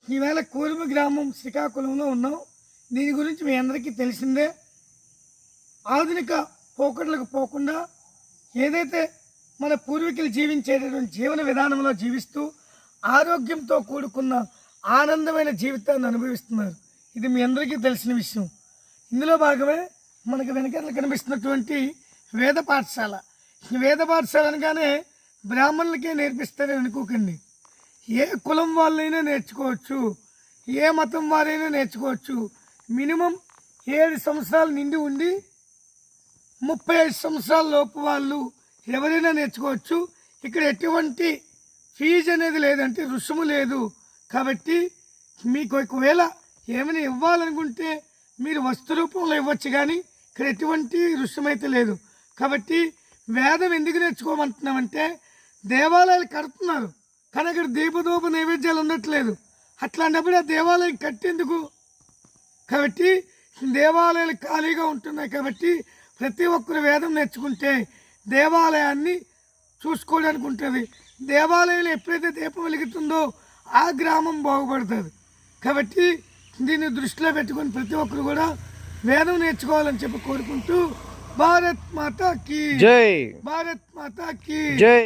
ఈవేళ కూర్మ గ్రామం శ్రీకాకుళంలో ఉన్నాం. దీని గురించి మీ అందరికీ తెలిసిందే. ఆధునిక పోకడలకు పోకుండా ఏదైతే మన పూర్వీకులు జీవించేటటువంటి జీవన విధానంలో జీవిస్తూ ఆరోగ్యంతో కూడుకున్న ఆనందమైన జీవితాన్ని అనుభవిస్తున్నారు. ఇది మీ అందరికీ తెలిసిన విషయం. ఇందులో భాగమే మనకు వెనకాల కనిపిస్తున్నటువంటి వేద పాఠశాల. ఈ వేద పాఠశాల అనగానే బ్రాహ్మణులకే నేర్పిస్తారని అనుకోకండి. ఏ కులం వాళ్ళైనా నేర్చుకోవచ్చు, ఏ మతం వారైనా నేర్చుకోవచ్చు. మినిమం 7 సంవత్సరాలు నిండి ఉండి 35 సంవత్సరాల లోపు వాళ్ళు ఎవరైనా నేర్చుకోవచ్చు. ఇక్కడ ఎటువంటి ఫీజు అనేది లేదంటే రుసుము లేదు. కాబట్టి మీకు ఒకవేళ ఏమైనా ఇవ్వాలనుకుంటే మీరు వస్తు రూపంలో ఇవ్వచ్చు, కానీ ఇక్కడ ఎటువంటి రుసుము అయితే లేదు. కాబట్టి వేదం ఎందుకు నేర్చుకోమంటున్నామంటే దేవాలయాలు కడుతున్నారు, కానీ అక్కడ దీపదూప నైవేద్యాలు ఉండట్లేదు. అట్లాంటప్పుడు ఆ దేవాలయం కట్టేందుకు? కాబట్టి దేవాలయాలు ఖాళీగా ఉంటున్నాయి. కాబట్టి ప్రతి ఒక్కరు వేదం నేర్చుకుంటే దేవాలయాన్ని చూసుకోవడానికి ఉంటుంది. దేవాలయంలో ఎప్పుడైతే దీపం వెలుగుతుందో ఆ గ్రామం బాగుపడుతుంది. కాబట్టి దీన్ని దృష్టిలో పెట్టుకొని ప్రతి ఒక్కరు కూడా వేదం నేర్చుకోవాలని చెప్పి కోరుకుంటూ భారత్ మాతా కీ జై, భారత్ మాతా కీ జై.